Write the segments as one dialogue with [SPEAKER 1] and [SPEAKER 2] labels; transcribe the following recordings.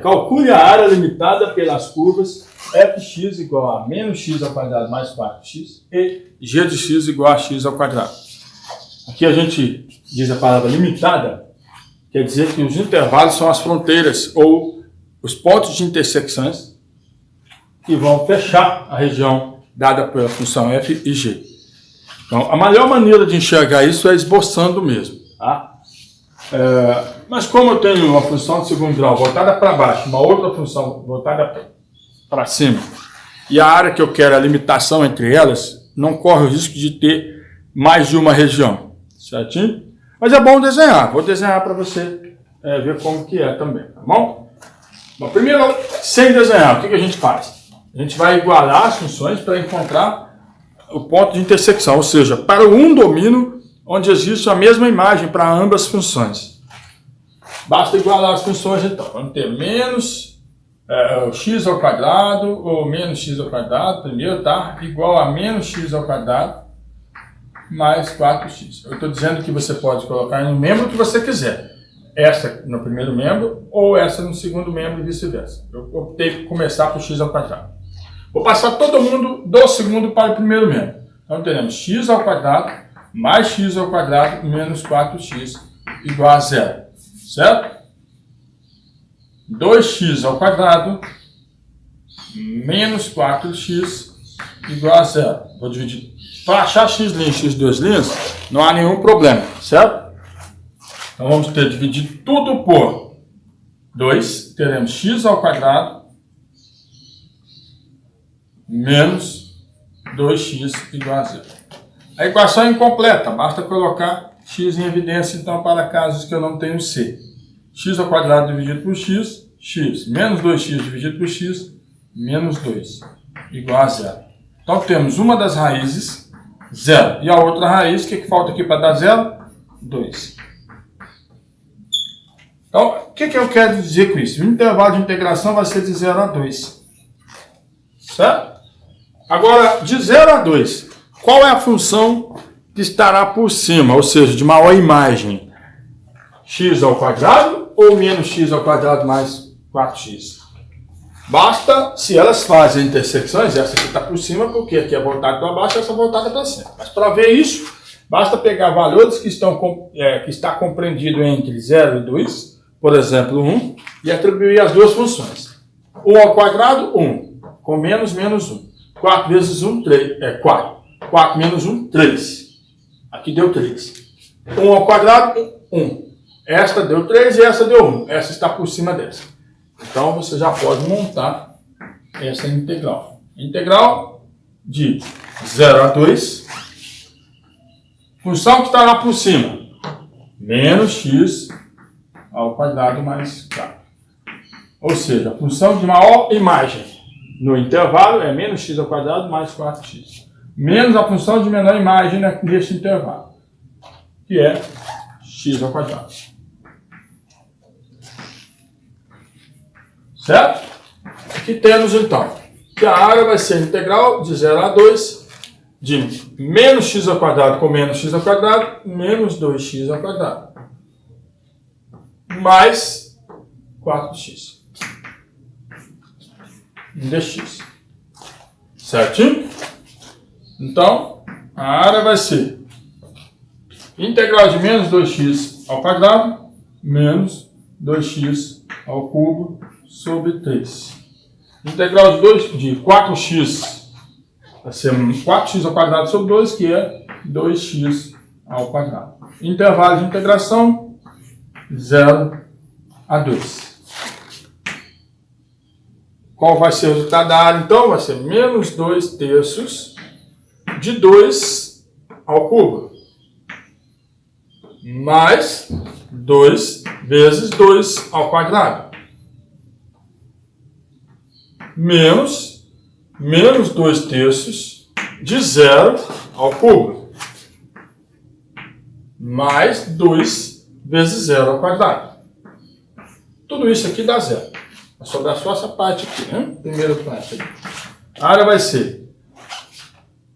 [SPEAKER 1] Calcule a área limitada pelas curvas fx igual a menos x ao quadrado mais 4x e g de x igual a x ao quadrado. Aqui a gente diz a palavra limitada, quer dizer que os intervalos são as fronteiras ou os pontos de intersecções que vão fechar a região dada pela função f e g. Então, a melhor maneira de enxergar isso é esboçando mesmo, tá? Mas como eu tenho uma função de segundo grau voltada para baixo, uma outra função voltada para cima, e a área que eu quero, a limitação entre elas, não corre o risco de ter mais de uma região, certinho? Mas é bom desenhar, vou desenhar para você ver como que é também, tá bom? Bom, primeiro, sem desenhar, o que a gente faz? A gente vai igualar as funções para encontrar o ponto de intersecção, ou seja, para um domínio onde existe a mesma imagem para ambas as funções. Basta igualar as funções, então. Vamos ter menos x ao quadrado, ou menos x ao quadrado, primeiro, tá? Igual a menos x ao quadrado, mais 4x. Eu estou dizendo que você pode colocar no membro que você quiser. Essa no primeiro membro, ou essa no segundo membro e vice-versa. Eu optei por começar por x ao quadrado. Vou passar todo mundo do segundo para o primeiro membro. Então teremos x ao quadrado mais x ao quadrado menos 4x igual a zero. Certo? 2x ao quadrado menos 4x igual a zero. Vou dividir. Para achar x' e x2', não há nenhum problema, certo? Então vamos ter dividir tudo por 2. Teremos x ao quadrado menos 2x igual a zero. A equação é incompleta, basta colocar x em evidência, então, para casos que eu não tenho c. X ao quadrado dividido por x, x menos 2x dividido por x, menos 2, igual a zero. Então, temos uma das raízes, 0, e a outra raiz, o que falta aqui para dar zero? 2. Então, o que eu quero dizer com isso? O intervalo de integração vai ser de 0 a 2. Certo? Agora, de 0 a 2, qual é a função que estará por cima, ou seja, de maior imagem? X ao quadrado ou menos x ao quadrado mais 4x? Basta, se elas fazem intersecções, essa aqui está por cima, porque aqui é voltada para baixo, essa voltada para cima. Mas para ver isso, basta pegar valores que está compreendido entre 0 e 2, por exemplo, 1, e atribuir as duas funções. 1 ao quadrado, 1, com menos, menos 1. 4 vezes 1, 3, 4. 4 menos 1, 3. Aqui deu 3. 1 ao quadrado, 1. Esta deu 3 e essa deu 1. Essa está por cima dessa. Então, você já pode montar essa integral. Integral de 0 a 2. Função que está lá por cima. Menos x ao quadrado mais 4. Ou seja, a função de maior imagem no intervalo é menos x ao quadrado mais 4x. Menos a função de menor imagem neste intervalo, que é x ao quadrado. Certo? Aqui temos, então, que a área vai ser integral de 0 a 2 de menos x ao quadrado com menos x ao quadrado, menos 2x ao quadrado, mais 4x dx. Certinho? Então, a área vai ser integral de menos 2x ao quadrado menos 2x ao cubo sobre 3. Integral de 4x vai ser 4x ao quadrado sobre 2, que é 2x ao quadrado. Intervalo de integração 0 a 2. Qual vai ser o resultado da área, então? Vai ser menos 2 terços de 2 ao cubo, mais 2 vezes 2 ao quadrado, menos 2 terços de 0 ao cubo, mais 2 vezes 0 ao quadrado. Tudo isso aqui dá zero. Vai sobrar só essa parte aqui, né? Primeira parte. A área vai ser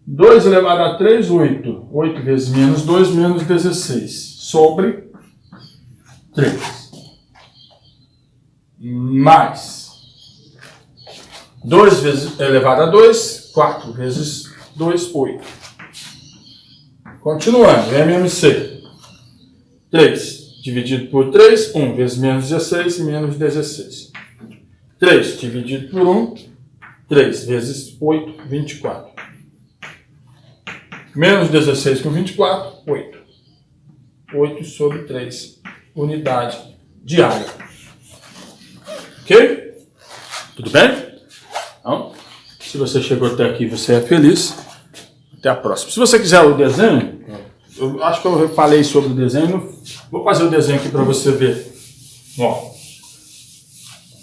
[SPEAKER 1] 2 elevado a 3, 8. 8 vezes menos 2, menos 16. Sobre 3. mais 2 vezes elevado a 2, 4 vezes 2, 8. Continuando, MMC. 3 dividido por 3, 1 vezes menos 16 e menos 16. 3 dividido por 1, 3 vezes 8, 24. Menos 16 com 24, 8. 8 sobre 3, unidade de área. Ok? Tudo bem? Então, se você chegou até aqui, você é feliz. Até a próxima. Se você quiser o desenho, eu acho que eu falei sobre o desenho. Vou fazer o desenho aqui para você ver. Ó,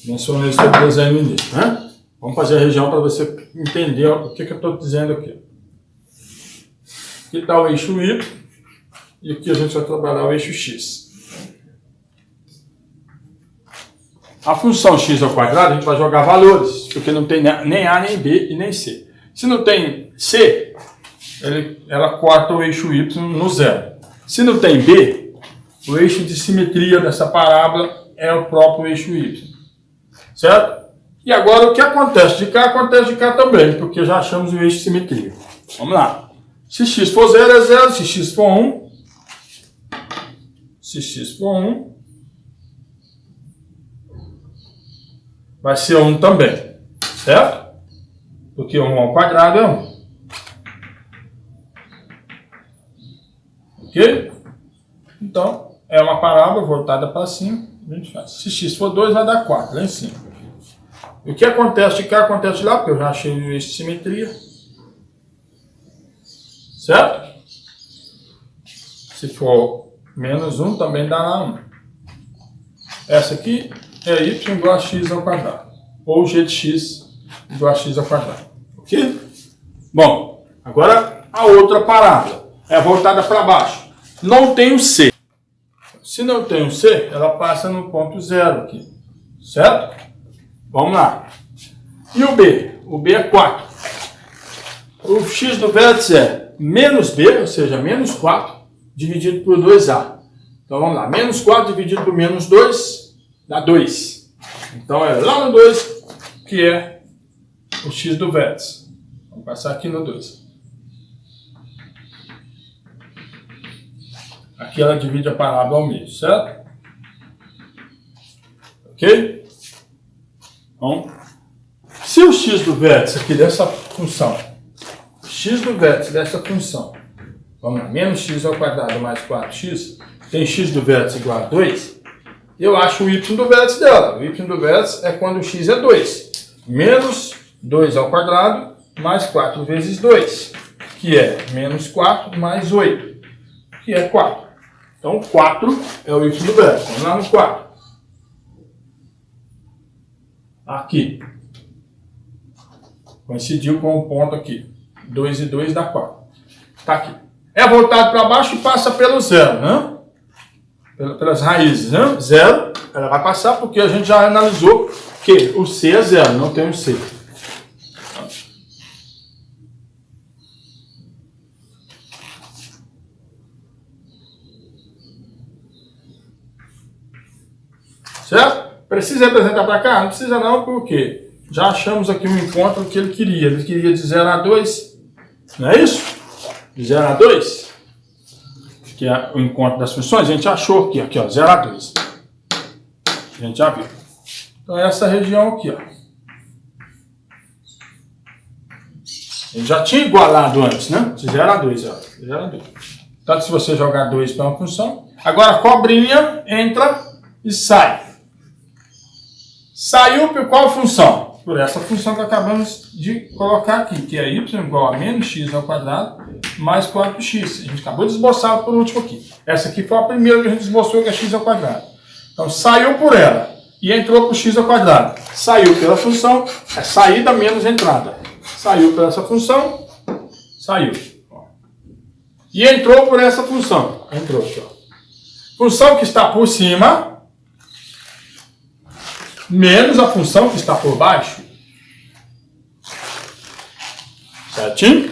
[SPEAKER 1] mencionei sobre o desenho no início, né? Vamos fazer a região para você entender o que eu estou dizendo aqui. Aqui está o eixo Y e aqui a gente vai trabalhar o eixo X. A função x ao quadrado a gente vai jogar valores, porque não tem nem A, nem B e nem C. Se não tem C, ela corta o eixo Y no zero. Se não tem B, o eixo de simetria dessa parábola é o próprio eixo Y. Certo? E agora o que acontece de cá, acontece de cá também, porque já achamos o eixo de simetria. Vamos lá. Se x for 0 é 0, se x for 1, vai ser 1 também, certo? Porque 1 ao quadrado é 1. Ok? Então, é uma parábola voltada para cima. A gente faz. Se x for 2, vai dar 4 lá em cima. O que acontece de cá, acontece de lá, porque eu já achei o eixo de simetria. Certo? Se for menos 1, também dará 1. Essa aqui é y igual a x ao quadrado. Ou g de x igual a x ao quadrado. Ok? Bom, agora a outra parábola. É voltada para baixo. Não tem o C. Se não tem o C, ela passa no ponto 0 aqui. Certo? Vamos lá. E o B? O B é 4. O x do vértice é menos B, ou seja, menos 4, dividido por 2A. Então vamos lá. Menos 4 dividido por menos 2 dá 2. Então é lá no 2 que é o x do vértice. Vamos passar aqui no 2. Aqui ela divide a parábola ao meio, certo? Ok? Então, se o x do vértice aqui dessa função, x do vértice dessa função, vamos lá, menos x ao quadrado mais 4x, tem x do vértice igual a 2, eu acho o y do vértice dela. O y do vértice é quando o x é 2. Menos 2 ao quadrado mais 4 vezes 2, que é menos 4 mais 8, que é 4. Então, 4 é o y do vértice. Vamos lá no 4. Aqui. Coincidiu com o ponto aqui. 2 e 2 dá 4. Está aqui. É voltado para baixo e passa pelo zero, né? Pelas raízes, né? Zero, ela vai passar porque a gente já analisou que o C é zero, não tem o C. Certo? Precisa representar para cá? Não precisa não, porque já achamos aqui um encontro que ele queria. Ele queria de 0 a 2, não é isso? De 0 a 2, que é o encontro das funções, a gente achou aqui, ó, 0 a 2. A gente já viu. Então essa região aqui, ó. Ele já tinha igualado antes, né? De 0 a 2, ó. 0 a 2. Tanto se você jogar 2 para uma função. Agora a cobrinha entra e sai. Saiu por qual função? Por essa função que acabamos de colocar aqui, que é y igual a menos x ao quadrado mais 4x. A gente acabou de esboçar por último aqui. Essa aqui foi a primeira que a gente esboçou, que é x ao quadrado. Então saiu por ela e entrou por x ao quadrado. Saiu pela função, é saída menos entrada. Saiu por essa função, saiu. E entrou por essa função. Entrou aqui, ó. Função que está por cima menos a função que está por baixo. Certinho?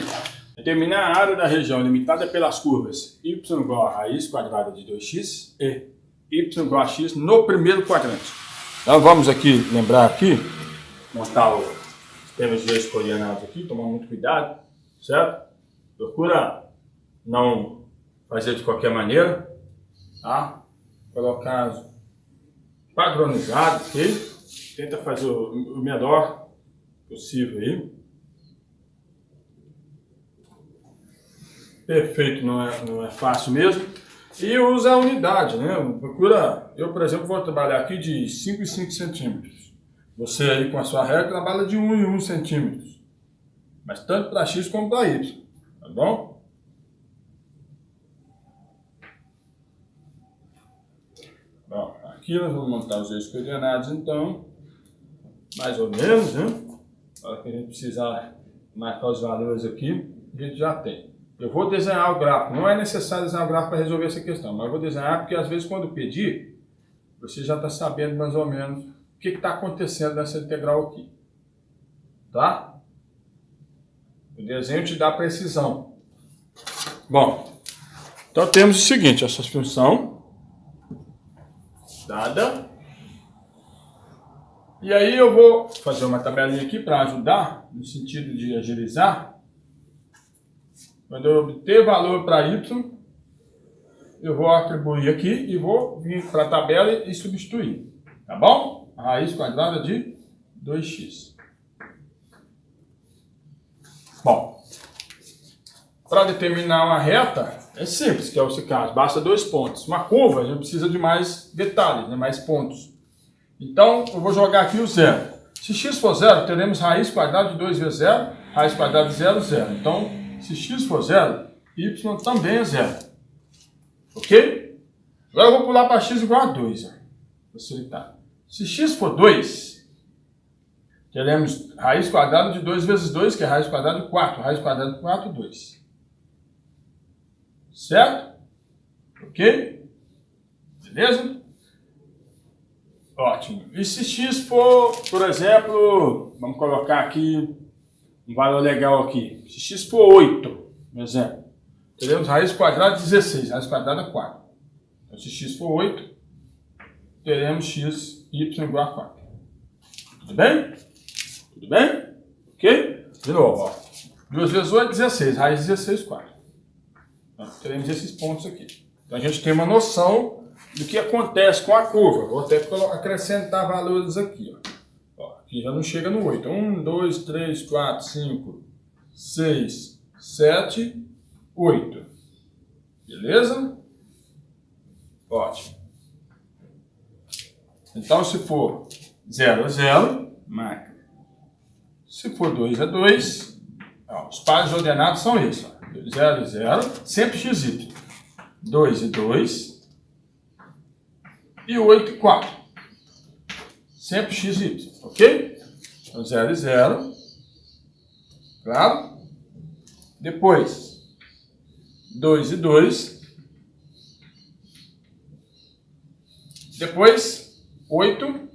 [SPEAKER 1] Determinar a área da região limitada pelas curvas y igual a raiz quadrada de 2x e y igual a x no primeiro quadrante. Então vamos aqui lembrar aqui, montar os sistemas de eixos coordenados aqui, tomar muito cuidado, certo? Procura não fazer de qualquer maneira, tá? Colocar padronizado, ok? Tenta fazer o menor possível aí. Perfeito não é fácil mesmo. E usa a unidade, né? Procura, eu por exemplo vou trabalhar aqui de 5 em 5 centímetros. Você aí com a sua régua trabalha de 1 em 1 centímetros. Mas tanto para X como para Y, tá bom? Bom, aqui nós vamos montar os eixos coordenados então, mais ou menos, né? Na hora que a gente precisar marcar os valores aqui, a gente já tem. Eu vou desenhar o gráfico, não é necessário desenhar o gráfico para resolver essa questão, mas eu vou desenhar porque às vezes quando pedir, você já está sabendo mais ou menos o que está acontecendo nessa integral aqui. Tá? O desenho te dá precisão. Bom, então temos o seguinte, essa função dada. E aí eu vou fazer uma tabelinha aqui para ajudar, no sentido de agilizar. Quando eu obter valor para y, eu vou atribuir aqui e vou vir para a tabela e substituir. Tá bom? A raiz quadrada de 2x. Bom, para determinar uma reta, é simples, que é esse caso. Basta 2 pontos. Uma curva, a gente precisa de mais detalhes, né? Mais pontos. Então, eu vou jogar aqui o zero. Se x for zero, teremos raiz quadrada de 2 vezes zero, raiz quadrada de 0, 0. Então, se x for zero, y também é zero. Ok? Agora eu vou pular para x igual a 2. Facilitar. Se x for 2, teremos raiz quadrada de 2 vezes 2, que é raiz quadrada de 4. Raiz quadrada de 4, 2. Certo? Ok? Beleza? Ótimo. E se x for, por exemplo, vamos colocar aqui um valor legal aqui. Se x for 8, por exemplo, teremos raiz quadrada de 16, raiz quadrada de 4. Então, se x for 8, teremos x, y igual a 4. Tudo bem? Tudo bem? Ok? De novo, ó. 2 vezes 8, 16. Raiz de 16, 4. Então, teremos esses pontos aqui. Então, a gente tem uma noção do que acontece com a curva. Vou até acrescentar valores aqui, ó. Aqui já não chega no 8. 1, 2, 3, 4, 5, 6, 7, 8. Beleza? Ótimo. Então, se for 0 é 0, marca. Se for 2 é 2. Ó, os pares ordenados são esses. Ó. 0 e 0, sempre xy. 2 e 2. E 8 e 4. Sempre xy, ok? Então 0 e 0. Claro? Depois, 2 e 2. Depois, 8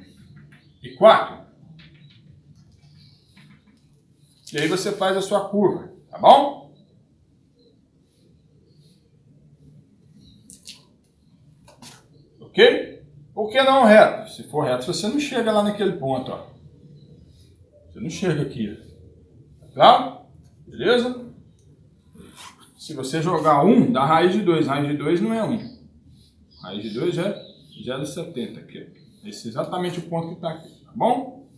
[SPEAKER 1] e 4. E aí você faz a sua curva, tá bom? Ok? Por que não reto? Se for reto, você não chega lá naquele ponto, ó. Você não chega aqui. Tá? Beleza? Se você jogar 1, dá raiz de 2. Raiz de 2 não é 1. Raiz de 2 é 0,70 aqui. Esse é exatamente o ponto que está aqui. Tá bom?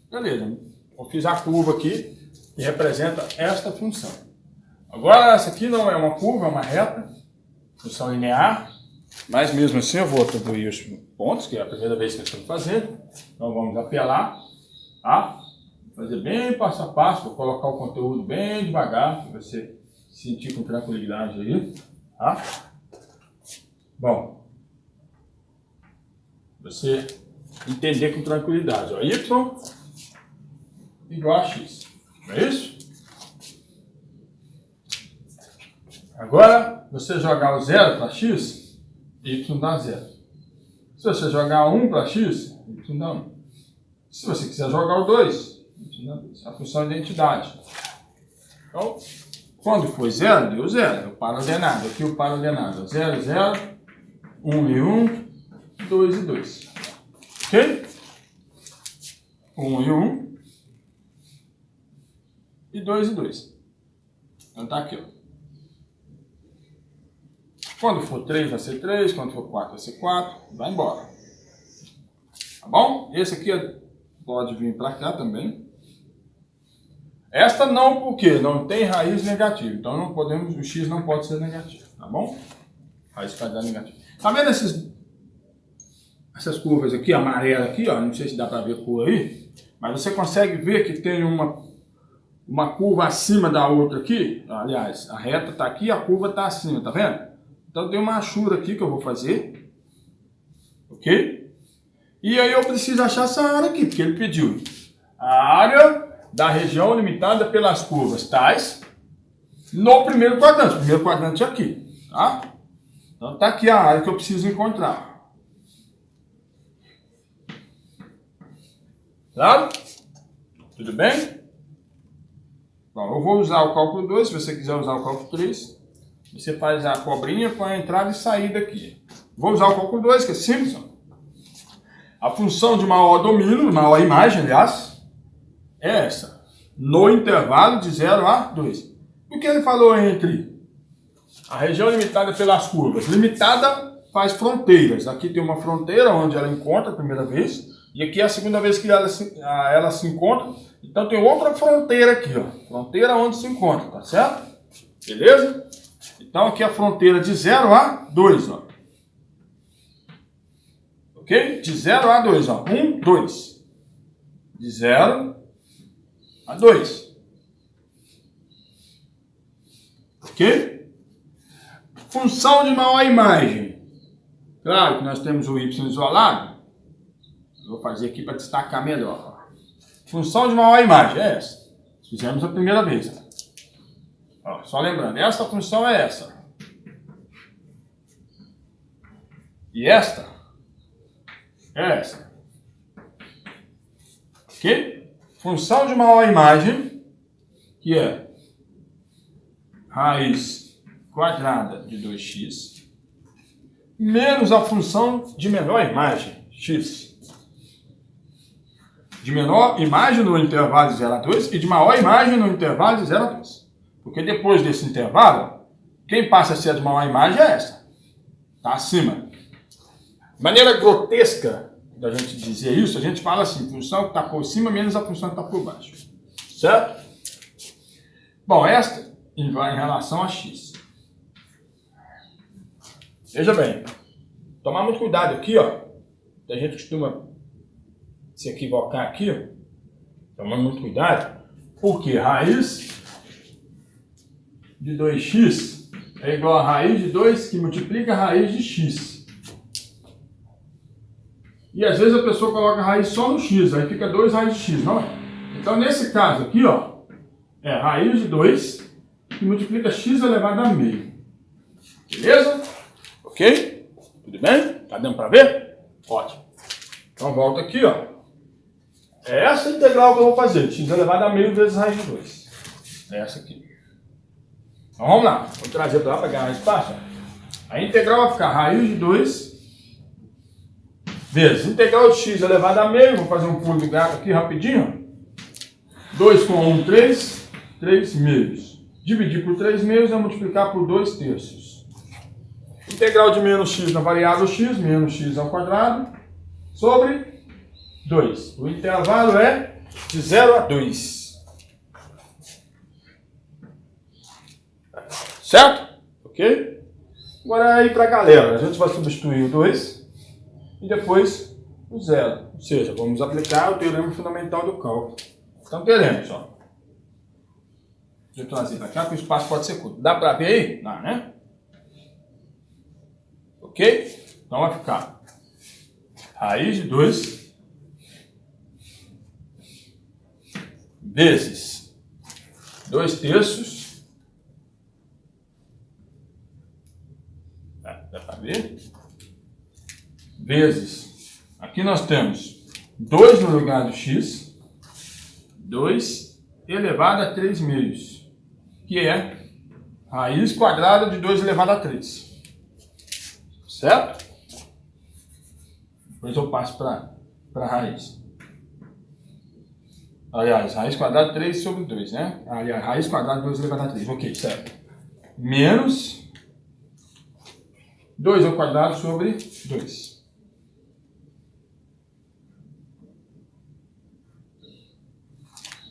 [SPEAKER 1] Beleza. Eu fiz a curva aqui que representa esta função. Agora, essa aqui não é uma curva, é uma reta. Função linear. Mas mesmo assim eu vou atribuir os pontos, que é a primeira vez que nós estamos fazendo. Então vamos apelar, tá? Fazer bem passo a passo, vou colocar o conteúdo bem devagar, para você sentir com tranquilidade aí, tá? Bom, você entender com tranquilidade, ó, y igual a x, não é isso? Agora, você jogar o 0 para x, y dá 0. Se você jogar 1 para x, y dá 1. Se você quiser jogar o 2, y dá 2. A função de identidade. Então, quando for 0, deu 0. É o par ordenado. Aqui o par ordenado. 0 e 0, 1 e 1, 2 e 2. Ok? 1 e 1. E 2 e 2. Então tá aqui, ó. Quando for 3 vai ser 3, quando for 4 vai ser 4. Vai embora. Tá bom? Esse aqui pode vir para cá também. Esta não, porque não tem raiz negativa. Então não podemos, o x não pode ser negativo. Tá bom? Raiz quadrada negativa. Tá vendo essas curvas aqui, amarela aqui, ó? Não sei se dá para ver a cor aí. Mas você consegue ver que tem uma curva acima da outra aqui. Aliás, a reta está aqui e a curva está acima, tá vendo? Então tem uma achura aqui que eu vou fazer. Ok? E aí eu preciso achar essa área aqui, porque ele pediu a área da região limitada pelas curvas tais no primeiro quadrante. O primeiro quadrante é aqui, tá? Então tá aqui a área que eu preciso encontrar. Claro? Tudo bem? Bom, eu vou usar o cálculo 2, se você quiser usar o cálculo 3, você faz a cobrinha com a entrada e saída aqui. Vou usar o cálculo 2, que é simples. A função de maior domínio, maior imagem, aliás, é essa. No intervalo de 0 a 2. O que ele falou entre a região limitada pelas curvas? Limitada faz fronteiras. Aqui tem uma fronteira onde ela encontra a primeira vez. E aqui é a segunda vez que ela se encontra. Então tem outra fronteira aqui, ó. Fronteira onde se encontra, tá certo? Beleza? Então aqui é a fronteira de 0 a 2, ó. Ok? De 0 a 2, ó. 1, 2. De 0 a 2. Ok? Função de maior imagem. Claro que nós temos o y isolado. Vou fazer aqui para destacar melhor. Função de maior imagem é essa. Fizemos a primeira vez. Ó, só lembrando, esta função é essa. E esta é essa. Ok? Função de maior imagem, que é raiz quadrada de 2x, menos a função de menor imagem, x. De menor imagem no intervalo de 0 a 2 e de maior imagem no intervalo de 0 a 2. Porque depois desse intervalo, quem passa a ser a de maior imagem é essa. Está acima. Maneira grotesca da gente dizer isso, a gente fala assim, função que está por cima menos a função que está por baixo. Certo? Bom, esta vai em relação a x. Veja bem, tomar muito cuidado aqui, ó. A gente costuma se equivocar aqui, ó. Tomar muito cuidado, porque raiz de 2x é igual a raiz de 2 que multiplica a raiz de x. E às vezes a pessoa coloca a raiz só no x, aí fica 2 raiz de x, não é? Então nesse caso aqui, ó, é raiz de 2 que multiplica x elevado a meio. Beleza? Ok? Tudo bem? Tá dando para ver? Ótimo. Então volta aqui, ó. É essa integral que eu vou fazer, x elevado a meio vezes raiz de 2. É essa aqui. Então vamos lá, vou trazer para lá para ganhar mais espaço. A integral vai ficar raiz de 2 vezes integral de x elevado a meio, vou fazer um pulo do gato aqui rapidinho. 2 com 1, 3, 3 meios. Dividir por 3 meios é multiplicar por 2 terços. Integral de menos x na variável x, menos x ao quadrado, sobre 2. O intervalo é de 0 a 2. Certo? Ok? Agora aí para a galera, a gente vai substituir o 2 e depois o 0. Ou seja, vamos aplicar o teorema fundamental do cálculo. Então teremos, ó. Deixa eu trazer para cá, porque o espaço pode ser curto. Dá para ver aí? Dá, né? Ok? Então vai ficar raiz de 2 vezes 2 terços. Dá para ver? Vezes, aqui nós temos 2 no lugar do x, 2 elevado a 3 meios, que é raiz quadrada de 2 elevado a 3. Certo? Depois eu passo para para a raiz. Aliás, raiz quadrada 3 sobre 2, né? Aliás, raiz quadrada de 2 elevado a 3. Ok, certo. Menos 2 ao quadrado sobre 2.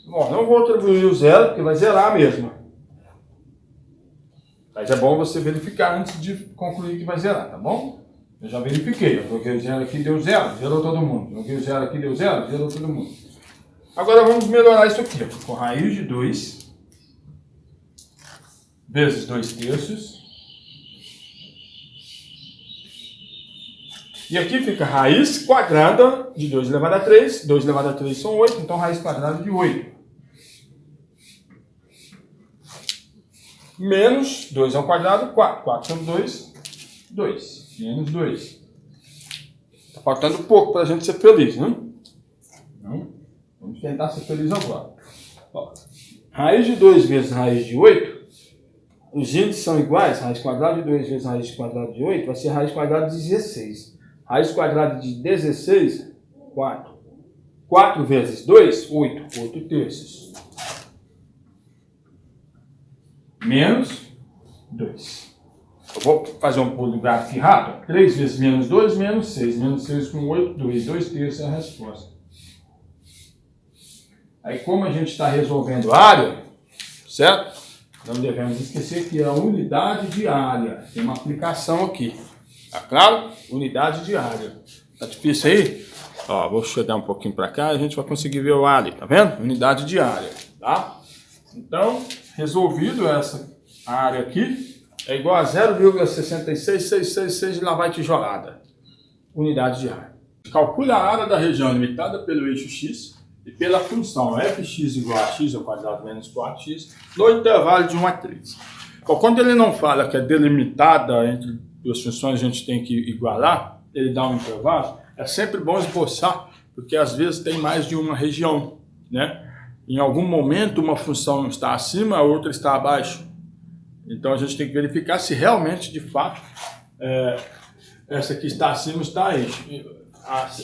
[SPEAKER 1] Bom, não vou atribuir o zero, porque vai zerar mesmo. Mas é bom você verificar antes de concluir que vai zerar, tá bom? Eu já verifiquei. Eu coloquei o zero aqui, deu zero, zerou todo mundo. Eu coloquei o zero aqui, deu zero, zerou todo mundo. Agora vamos melhorar isso aqui. Com raiz de 2 vezes 2 terços. E aqui fica raiz quadrada de 2 elevado a 3. 2 elevado a 3 são 8, então raiz quadrada de 8. Menos 2 ao quadrado, 4. 4 sobre 2, 2. Menos 2. Está faltando pouco para a gente ser feliz, né? Não. Vamos tentar ser feliz agora. Ó, raiz de 2 vezes raiz de 8. Os índices são iguais. Raiz quadrada de 2 vezes raiz quadrada de 8 vai ser raiz quadrada de 16. Raiz quadrada de 16, 4. 4 vezes 2, 8. 8 terços. Menos 2. Eu vou fazer um pulo do gráfico aqui rápido. 3 vezes menos 2, menos 6. Menos 6 com 8, 2. 2 terços é a resposta. Aí, como a gente está resolvendo a área, certo? Não devemos esquecer que é a unidade de área. Tem uma aplicação aqui. Tá claro? Unidade de área. Tá difícil aí? Ó, vou chegar um pouquinho para cá e a gente vai conseguir ver o área. Tá vendo? Unidade de área. Tá? Então, resolvido essa área aqui, é igual a 0,66666 de lavar tijolada. Unidade de área. Calcule a área da região limitada pelo eixo x e pela função fx igual a x ao quadrado menos 4x no intervalo de 1 a 3. Então, quando ele não fala que é delimitada entre duas funções, a gente tem que igualar, ele dá um intervalo, é sempre bom esboçar, porque às vezes tem mais de uma região, né? Em algum momento uma função está acima, a outra está abaixo. Então a gente tem que verificar se realmente, de fato, essa que está acima está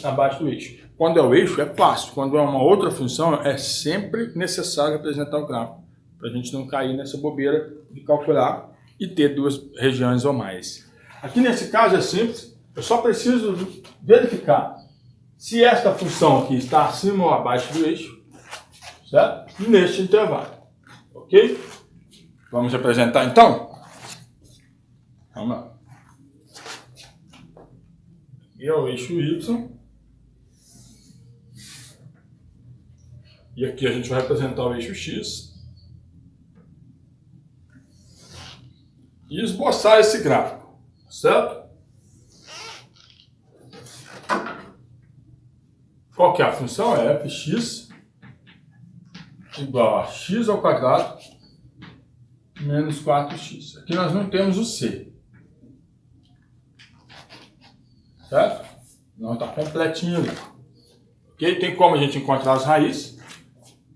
[SPEAKER 1] abaixo do eixo. Quando é o eixo, é fácil. Quando é uma outra função, é sempre necessário apresentar o gráfico, para a gente não cair nessa bobeira de calcular e ter duas regiões ou mais. Aqui nesse caso é simples, eu só preciso verificar se esta função aqui está acima ou abaixo do eixo, certo? Neste intervalo, ok? Vamos apresentar então? Vamos lá. E é o eixo Y. E aqui a gente vai representar o eixo X. E esboçar esse gráfico, certo? Qual que é a função? É fx igual a x ao quadrado menos 4x. Aqui nós não temos o c. Certo? Não está completinho ali. Ok? Tem como a gente encontrar as raízes.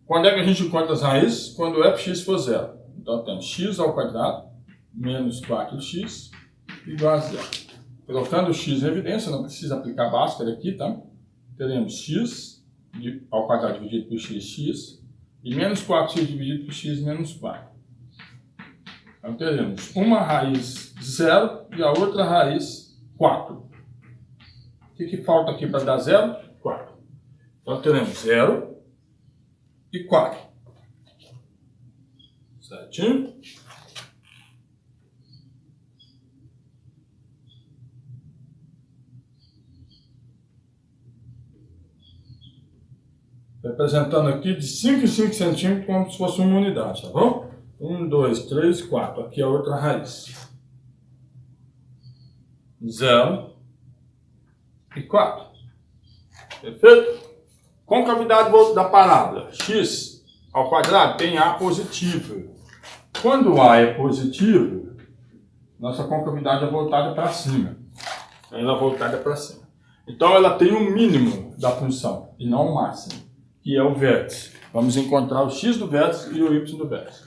[SPEAKER 1] Quando é que a gente encontra as raízes? Quando o fx for zero. Então temos x ao quadrado menos 4x igual a zero. Colocando o x em evidência, não precisa aplicar Bhaskara aqui, tá? Teremos x ao quadrado dividido por x, e menos 4x dividido por x menos 4. Então teremos uma raiz 0 e a outra raiz 4. O que falta aqui para dar 0? 4. Então teremos 0 e 4. Certinho? Representando aqui de 5 em 5 centímetros como se fosse uma unidade, tá bom? 1, 2, 3, 4. Aqui é a outra raiz. 0 e 4. Perfeito? Concavidade da parábola. X ao quadrado tem A positivo. Quando A é positivo, nossa concavidade é voltada para cima. Ela é voltada para cima. Então ela tem um mínimo da função e não um máximo, que é o vértice. Vamos encontrar o x do vértice e o y do vértice.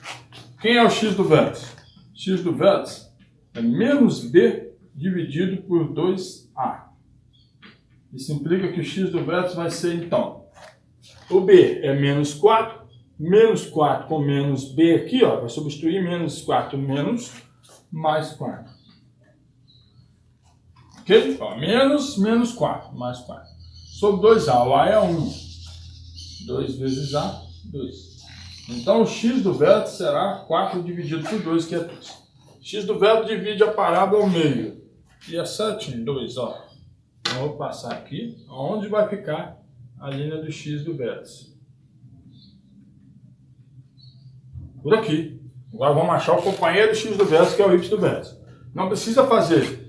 [SPEAKER 1] Quem é o x do vértice? X do vértice é menos b dividido por 2a. Isso implica que o x do vértice vai ser, então, o b é menos 4 com menos b aqui, ó, vai substituir menos 4 menos mais 4. Ok? Ó, menos 4, mais 4. Sobre 2a, o a é 1. 2 vezes a, 2. Então, o x do vértice será 4 dividido por 2, que é 3. X do vértice divide a parábola ao meio. E é 7 em 2, ó. Então, eu vou passar aqui, onde vai ficar a linha do x do vértice. Por aqui. Agora vamos achar o companheiro do x do vértice, que é o y do vértice. Não precisa fazer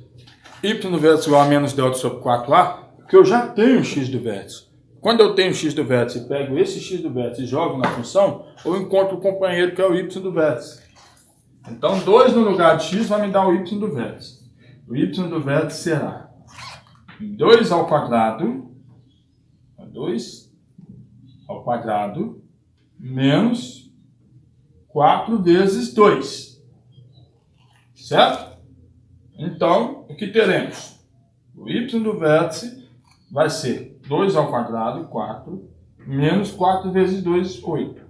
[SPEAKER 1] y do vértice igual a menos delta sobre 4a, porque eu já tenho o x do vértice. Quando eu tenho o x do vértice e pego esse x do vértice e jogo na função, eu encontro o companheiro, que é o y do vértice. Então, 2 no lugar de x vai me dar o y do vértice. O y do vértice será 2 ao quadrado, 2 ao quadrado, menos 4 vezes 2. Certo? Então, o que teremos? O y do vértice vai ser 2 ao quadrado, 4, menos 4 vezes 2, 8.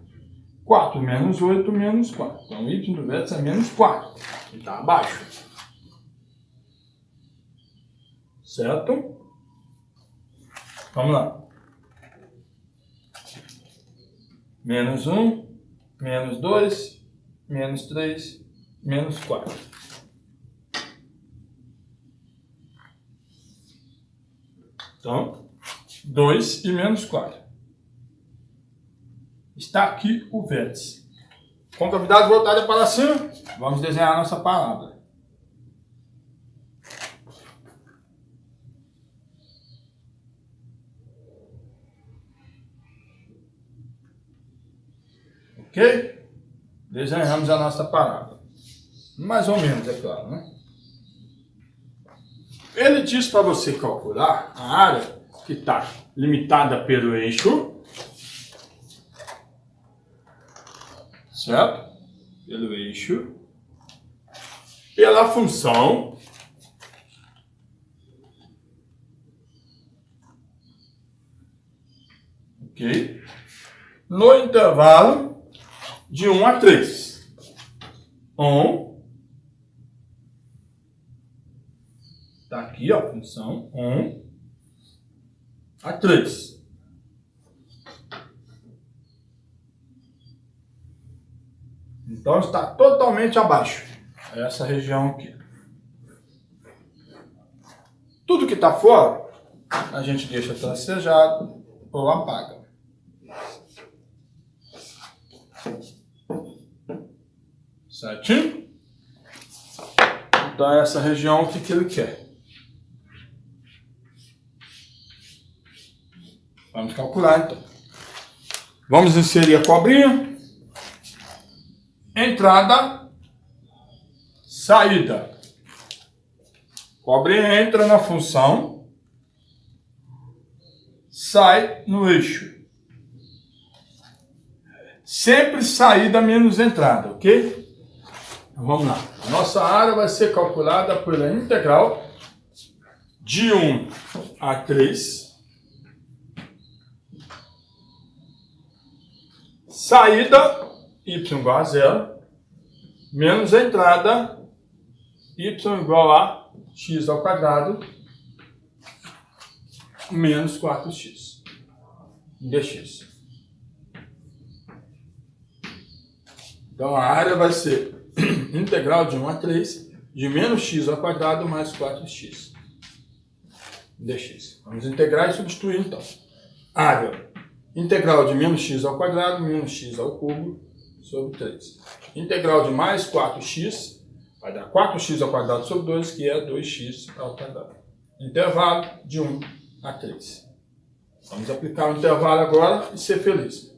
[SPEAKER 1] 4 menos 8, menos 4. Então, o y do vértice é menos 4. Ele está abaixo. Certo? Vamos lá. Menos 1, menos 2, menos 3, menos 4. Então, 2 e menos 4. Está aqui o vértice. Concavidade voltada para cima, vamos desenhar a nossa parábola. Ok? Desenhamos a nossa parábola. Mais ou menos, é claro, né? Ele diz para você calcular a área que está limitada pelo eixo, certo? Pelo eixo, pela função, ok? No intervalo de 1 a 3. 1. Está aqui, ó, a função 1 a 3. Então está totalmente abaixo. Essa região aqui. Tudo que está fora, a gente deixa tracejado ou apaga. Certinho? Então essa região, o que ele quer? Vamos calcular então. Vamos inserir a cobrinha. Entrada, saída. Cobrinha entra na função, sai no eixo. Sempre saída menos entrada, ok? Então, vamos lá. A nossa área vai ser calculada pela integral de 1 a 3. Saída, y igual a 0, menos a entrada, y igual a x ao quadrado, menos 4x, dx. Então, a área vai ser integral de 1 a 3, de menos x ao quadrado mais 4x, dx. Vamos integrar e substituir, então. Área. Integral de menos x ao quadrado, menos x ao cubo, sobre 3. Integral de mais 4x, vai dar 4x ao quadrado sobre 2, que é 2x ao quadrado. Intervalo de 1 a 3. Vamos aplicar o intervalo agora e ser feliz.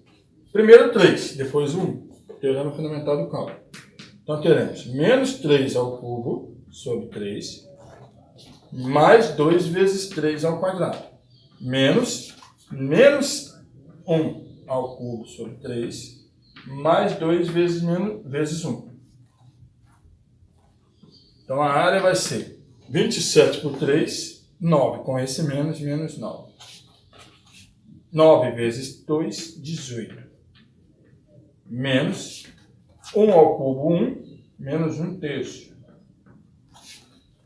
[SPEAKER 1] Primeiro 3, depois 1. Teorema fundamental do cálculo. Então teremos menos 3 ao cubo sobre 3, mais 2 vezes 3 ao quadrado, menos 1 ao cubo sobre 3, mais 2 vezes 1. Então a área vai ser 27 por 3, 9 com esse menos, menos 9. 9 vezes 2, 18. Menos 1 ao cubo, 1, menos 1 terço.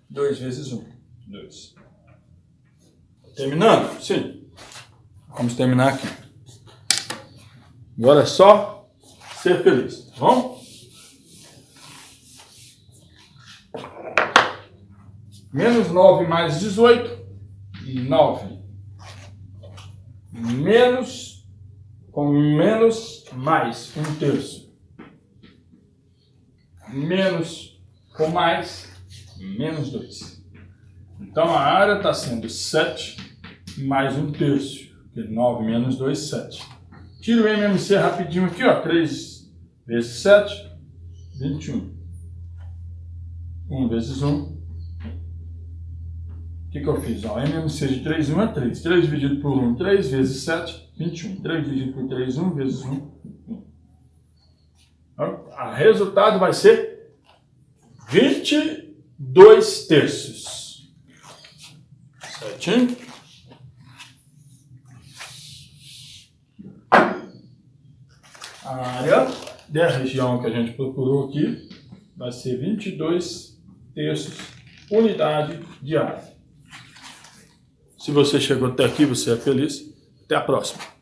[SPEAKER 1] 2 vezes 1, 2. Terminando? Sim. Vamos terminar aqui. Agora é só ser feliz, tá bom? Menos 9 mais 18, 9. Menos, com menos, mais 1 terço. Menos, com mais, menos 2. Então a área está sendo 7 mais 1 terço. Porque 9 menos 2, 7. Tira o MMC rapidinho aqui, ó. 3 vezes 7, 21. 1 vezes 1. O que eu fiz? Ó, MMC de 3, 1 é 3. 3 dividido por 1, 3 vezes 7, 21. 3 dividido por 3, 1 vezes 1, 1. Então, o resultado vai ser 22 terços. Certinho? A área da região que a gente procurou aqui vai ser 22 terços unidade de área. Se você chegou até aqui, você é feliz. Até a próxima.